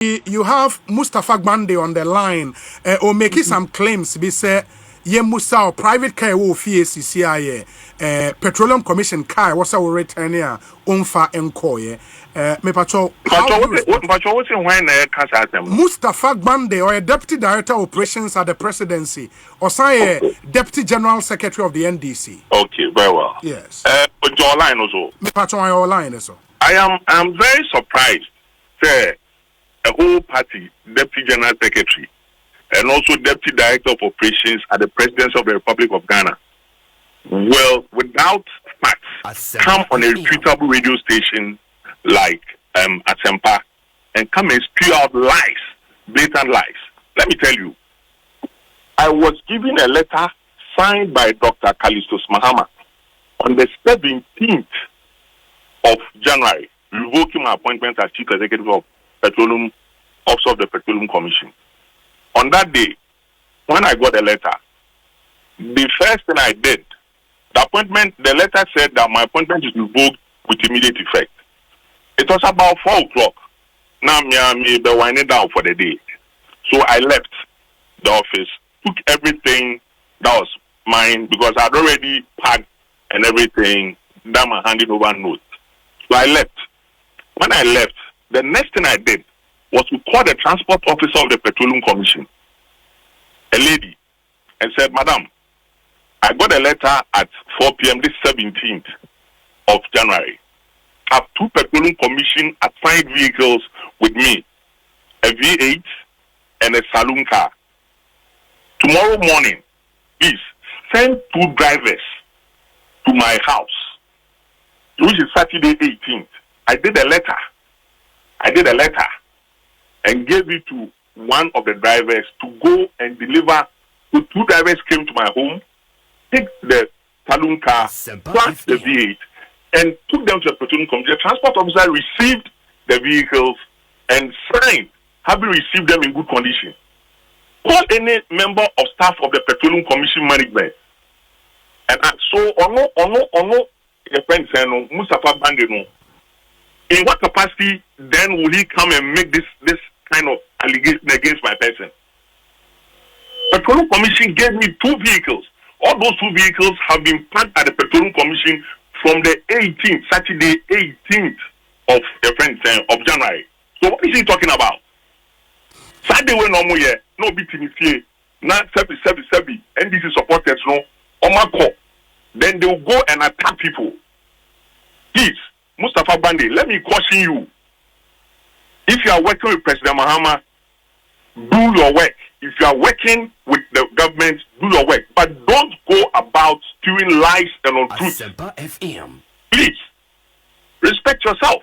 You have Mustafa Gbande on the line or making some claims be say ye musa private car wo fie CCI Petroleum Commission car was our return here unfa enkoye me patrol Mustafa Gbande or a deputy director of operations at the presidency or say deputy general secretary of the NDC. Okay, very well. Yes. Your line also. Me patrol your line also. I am very surprised say a whole party deputy general secretary and also deputy director of operations at the presidency of the Republic of Ghana will, without facts, come on a reputable radio station like Asempa and come and spew out lies, blatant lies. Let me tell you, I was given a letter signed by Dr. Mahama on the 17th of January, revoking my appointment as chief executive of Petroleum Office of the Petroleum Commission. On that day, when I got a letter, the first thing I did, the letter said that my appointment is revoked with immediate effect. It was about 4 o'clock. Now me be winding down for the day. So I left the office, took everything that was mine because I'd already packed and everything, done my handing over notes. So I left. When I left, the next thing I did was to call the transport officer of the Petroleum Commission, a lady, and said, Madam, I got a letter at 4 p.m. this 17th of January. I have 2 Petroleum Commission assigned vehicles with me, a V8 and a saloon car. Tomorrow morning, please send 2 drivers to my house, which is Saturday 18th. I did a letter and gave it to one of the drivers to go and deliver. So 2 drivers came to my home, took the saloon car, plus the V8, and took them to the Petroleum Commission. The transport officer received the vehicles and signed, having received them in good condition. Call any member of staff of the Petroleum Commission management. And so, ono, your friend said, no, Mustafa Gbande, no. In what capacity then will he come and make this kind of allegation against my person? Petroleum Commission gave me 2 vehicles. All those 2 vehicles have been parked at the Petroleum Commission from the 18th, Saturday 18th of January. So what is he talking about? Saturday when no more no beating here. Now 70, NDC supporters no Omako. Then they will go and attack people. Please, Mustafa Gbande, let me caution you. If you are working with President Mahama, do your work. If you are working with the government, do your work. But don't go about spewing lies and untruths. Please, respect yourself.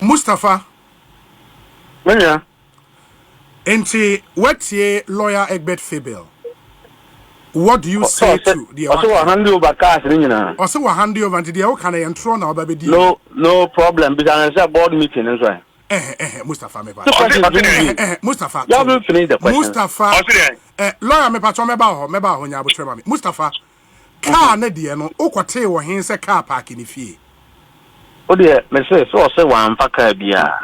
Mustafa. Yeah. Enti, what's your lawyer Egbert Fabel? What do you say to the also hand over cars also hand over to the Okana and Tron or baby? No problem, because I board meeting as well. Mustafa me Mustafa. You will finish the question. Mustafa. Lawyer me patron meba ho nya abotre me. Mustafa. Car na de no okwate wo hen se car park ni fie. O de me say wan fa car bia.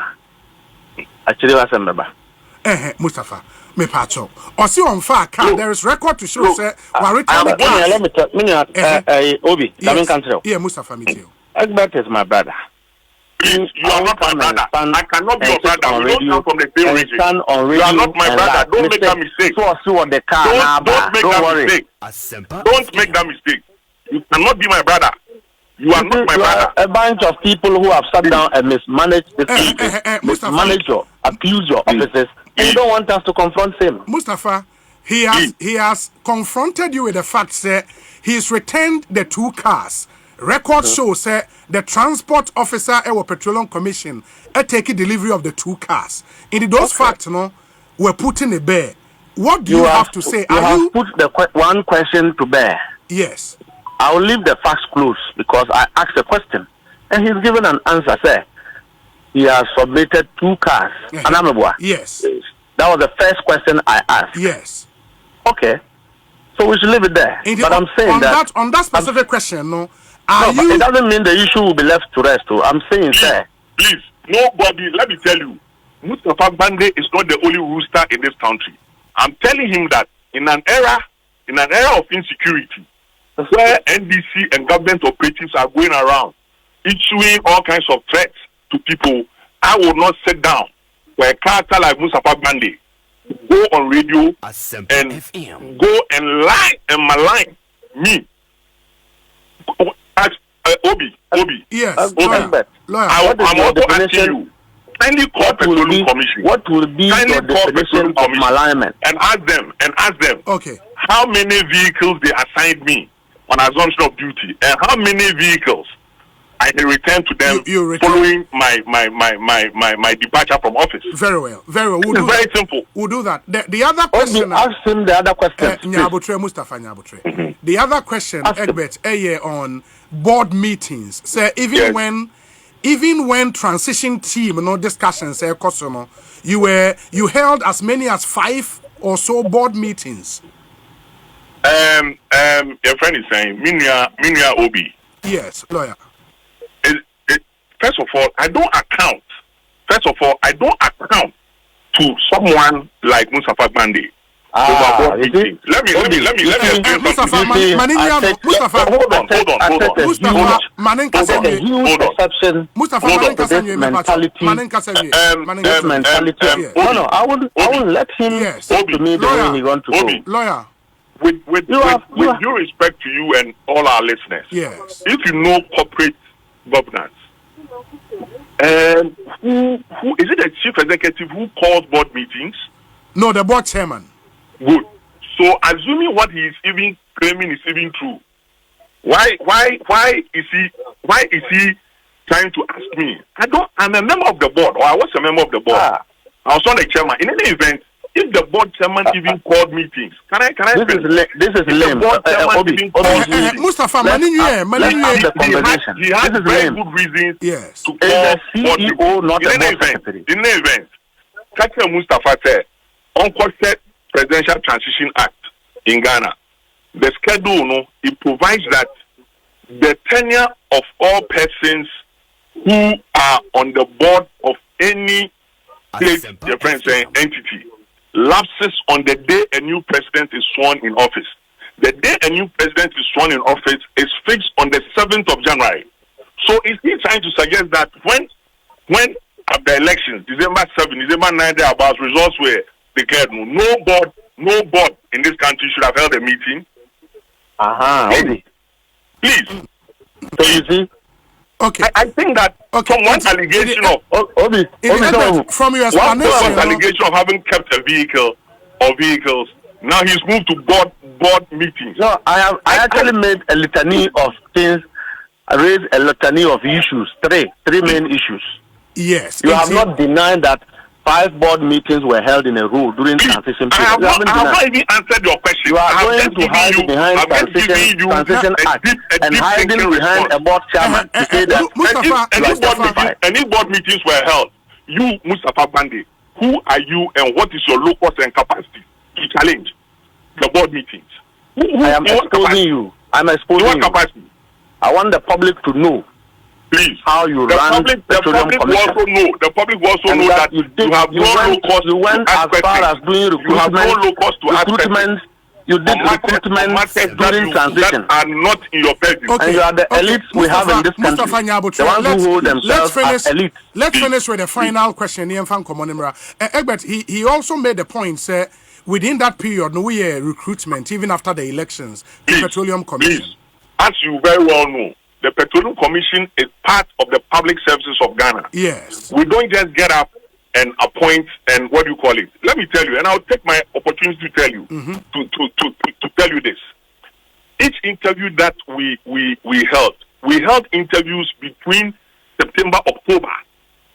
Actually was member. Mustafa. Me patcho. Or see on far car. There is record to show say let me tell Obi. Yeah, Mustafa me too. Egbert is my brother. Please, you are not my brother. I cannot be your brother. You don't come from the same region. You are not my brother. Don't make that mistake. On the car. Don't make that mistake. Don't make that mistake. You cannot be my brother. You are not my brother. A bunch of people who have sat down and mismanaged the mismanaged your, accused your officers. And you don't want us to confront him. Mustafa, he has confronted you with the fact that he's returned the 2 cars. Record shows the transport officer at the Petroleum Commission taking delivery of the 2 cars. In those facts, were put in a bear. What do you have to say? You have put the one question to bear. Yes. I will leave the facts close because I asked a question and he's given an answer. Say he has submitted 2 cars. Yes. That was the first question I asked. Yes. Okay. So we should leave it there. But I'm saying on that specific question, but it doesn't mean the issue will be left to rest. I'm saying, please, Nobody, let me tell you, Mustafa Bande is not the only rooster in this country. I'm telling him that in an era of insecurity, where NDC and government operatives are going around issuing all kinds of threats to people, I will not sit down for a character like Mustafa Bande go on radio and go and lie and malign me. Obi. Yes. Obi. I'm also asking you. Kindly call Petroleum Commission. What will be your definition of malignment? And ask them. Okay. How many vehicles they assigned me on assumption of duty, and how many vehicles I can return to them following my departure from office. Very well. It's very simple. We'll do that. The other question. Ask him the other question. Mustafa Nyabutre. The other question, Egbert, on board meetings. Say even when transition team discussions you held as many as 5 or so board meetings. Your friend is saying Minya Obi. Yes, lawyer. First of all, I don't account to someone like Mustafa Bande. Let me explain Mustafa, hold on. No, I won't let him talk to me the way he wants to go. Lawyer. With due respect to you and all our listeners, yes. If you know corporate governance, who is it, the chief executive who calls board meetings? No, the board chairman. Good. So assuming what he is even claiming is even true, why is he trying to ask me? I'm a member of the board, or I was a member of the board. I was not the chairman. In any event, if the board chairman even called meetings, can I? This is lame. Mustafa, he has very good reasons to call CEO, not the board secretary. In any event, Katia Mustafa said, Unquestioned Presidential Transition Act in Ghana, the schedule, it provides that the tenure of all persons who are on the board of any state, your friend saying entity, lapses on the day a new president is sworn in office. The day a new president is sworn in office is fixed on the 7th of January. So is he trying to suggest that when at the elections, December 7, December 9, about results were declared, no board in this country should have held a meeting? Please. So you see? Okay. I think that from one allegation from your explanation, allegation of having kept a vehicle or vehicles, now he's moved to board meetings. No, I actually made a litany of things. I raised a litany of issues, three main issues. Yes. You have not denied that 5 board meetings were held in a row during transition period. I have not even answered your question. You are going to hide behind transition act and hiding behind a board chairman to say that any board meetings were held. You, Mustafa Bande, who are you and what is your locus and capacity to challenge the board meetings? I am exposing you. I'm exposing you. Capacity? I want the public to know. Please. How you run the public also know that you have no locus you went as far as doing recruitment. You did recruitment during transition. That are not in your purview. And you are the elites we have in this country. The ones who hold themselves as elites. Let's finish with the final question. Egbert, he also made the point, say, within that period, no recruitment, even after the elections, the Petroleum Commission. Please, as you very well know, the Petroleum Commission is part of the public services of Ghana. Yes. We don't just get up and appoint and what do you call it? Let me tell you, and I'll take my opportunity to tell you, to tell you this. Each interview that we held interviews between September, October,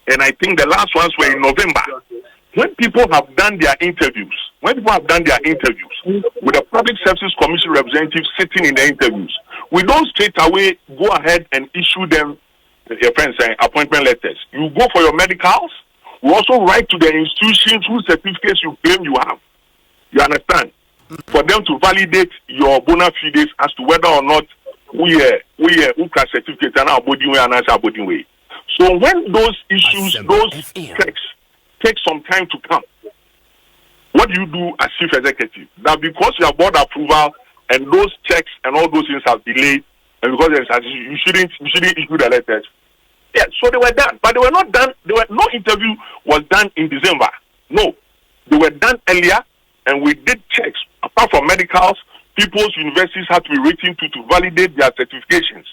and I think the last ones were in November. When people have done their interviews, with the Public Services Commission representatives sitting in the interviews, we don't straight away go ahead and issue them, your friends saying, appointment letters. You go for your medicals. We also write to the institutions whose certificates you claim you have. You understand? For them to validate your bona fides as to whether or not we certificates are now boarding way and answer boarding way. So when those issues, those checks take some time to come, what do you do as chief executive? That because you have board approval and those checks and all those things have delayed, and because you shouldn't issue the letters. Yeah, so they were done, but they were not done. No interview was done in December. No, they were done earlier, and we did checks. Apart from medicals, people's universities had to be written to validate their certifications.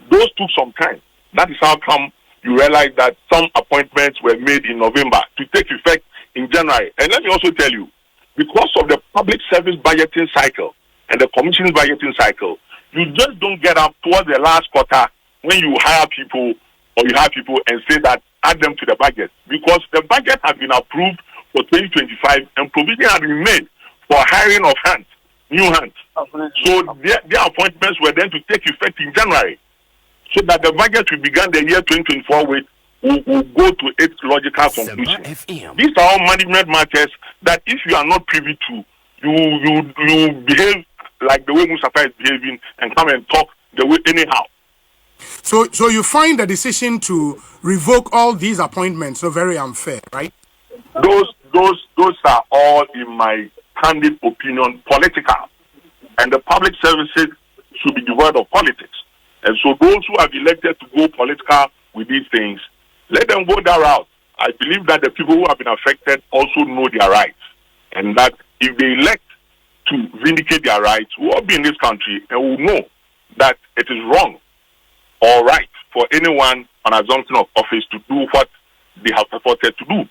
Those took some time. That is how come you realize that some appointments were made in November to take effect in January. And let me also tell you, because of the public service budgeting cycle and the commission's budgeting cycle, you just don't get up towards the last quarter when you hire people or you have people and say that add them to the budget, because the budget has been approved for 2025 and provision has been made for hiring of hands, new hands. So their appointments were then to take effect in January, so that the budget we began the year 2024 with will go to its logical conclusion. These are all management matters that if you are not privy to, you behave like the way Mustafa is behaving and come and talk the way anyhow. So you find the decision to revoke all these appointments so very unfair, right? Those are all, in my candid opinion, political, and the public services should be devoid of politics. And so those who have elected to go political with these things, let them go that route. I believe that the people who have been affected also know their rights, and that if they elect to vindicate their rights, we'll all be in this country and will know that it is wrong or right for anyone on assumption of office to do what they have purported to do.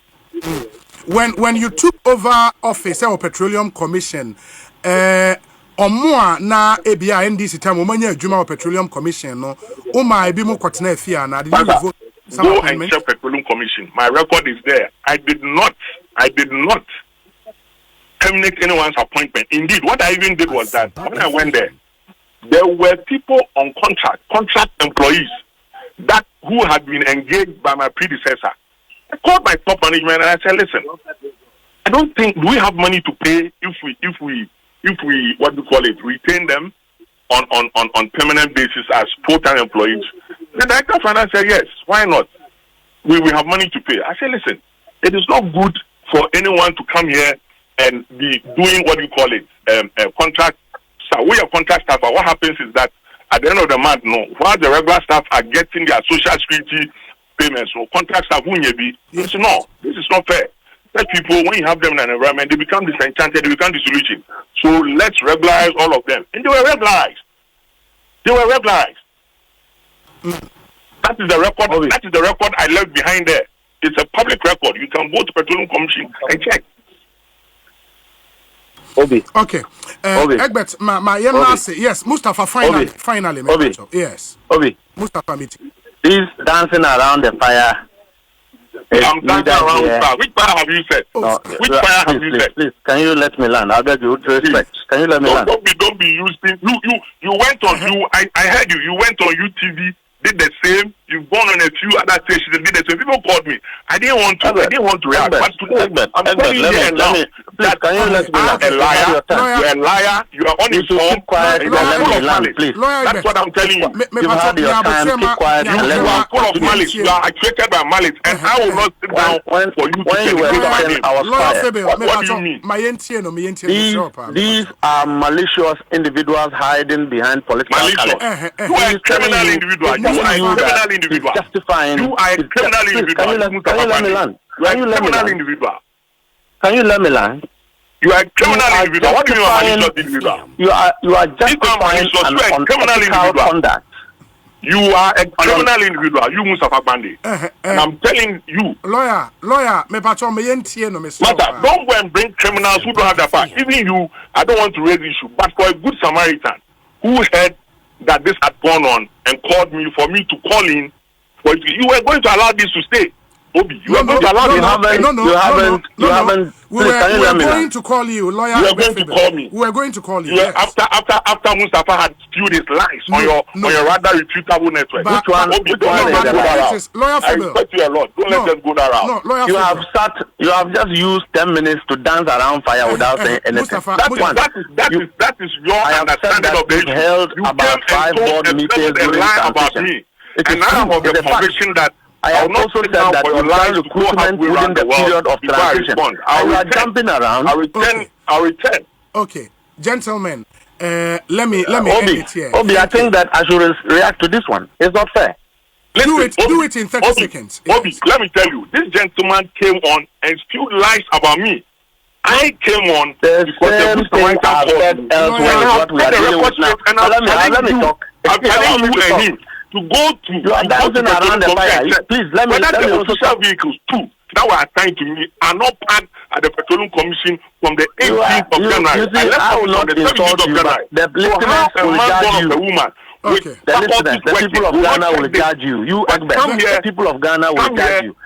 When you took over office or Petroleum Commission, Omwa na ebia NDC time omanya adwuma o Petroleum Commission no o ma ebi mu kwotena afia na did you vote go and check Petroleum Commission. My record is there. I did not terminate anyone's appointment. Indeed, what I even did was that when I went there were people on contract employees that who had been engaged by my predecessor. I called my top management and I said, listen, I don't think, do we have money to pay if we what do you call it, retain them on permanent basis as full-time employees? The director of finance said, yes, why not? We have money to pay. I said, listen, it is not good for anyone to come here and be doing what you call it, contract staff. We are contract staff, but what happens is that at the end of the month, while the regular staff are getting their social security payments, so contract staff won't be. Yes. No, this is not fair. That people, when you have them in an environment, they become disenchanted, they become disillusioned. So let's regularize all of them. And they were regularized. That is the record. That is the record I left behind there. It's a public record. You can go to Petroleum Commission and check. Obi. Okay. Egbert, my yes, Mustafa, finally. Obi. Yes. Obi. Mustafa meeting. He's dancing around the fire. I'm dancing around the fire. Which fire have you said? Which fire have you said? Please, can you let me land? I beg you with respect. Can you let me land? Don't be using. You went on. I heard you. You went on UTV. Did the same. You've gone on a few other stations and did the same. People called me. I didn't want to react. But I'm telling you now that can you let me land? A liar. You're a liar. You are uninformed. You are full of malice. That's what I'm telling you. You've had your time. Keep quiet. You are full of malice. You are actuated by malice, and I will not sit down for you to say my name. What do you mean? These are malicious individuals hiding behind political colors. You are a criminal individual. You are a criminal individual. Justifying. You are a criminal individual. Can you let me land? Can you let me land? Individual. Can you let me land? You are a criminal individual. What do you mean a malicious individual? You are justifying an unethical conduct. You are a criminal individual. You Mustafa Bandi. And I'm telling you. Lawyer, me patrol me yentie no me. Matter, don't go and bring criminals who don't have the fact. Even you, I don't want to raise the issue, but for a good Samaritan who heard that this had gone on and called me for me to call in, you were going to allow this to stay. Obi, you are going to allow this. You haven't. We were going to call you, lawyer. You are going to call me. We were going to call you. Yes. After Mustafa had spewed his lies on your rather reputable network. Which one? Obi, don't let them go that route. Lawyer I respect you a lot. Don't let them go that route. No, you have just used 10 minutes to dance around fire without saying anything. That is your understanding of the issue. Held about 5 board meetings during lie about me. And I have the conviction that I have also said that on recruitment within the period of transition. You are jumping around. I'll return. Okay, gentlemen, let me end it here. Obi, I think that I should react to this one. It's not fair. Listen, do it in 30 seconds. Obi, Yes. let me tell you, this gentleman came on and spewed lies about me. I came on The because same the thing I've said elsewhere is what we are dealing with now. Let me talk. I'm telling you and him to go to. You are dancing around the fire. Please, let me the also official talk. vehicles too that were assigned to me are not parked at the Petroleum Commission from the 18th of January. You see, I will not insult you, but the listeners will judge you. Okay. The listeners, the people of Ghana will judge you. You, Egbert, the people of Ghana will judge you.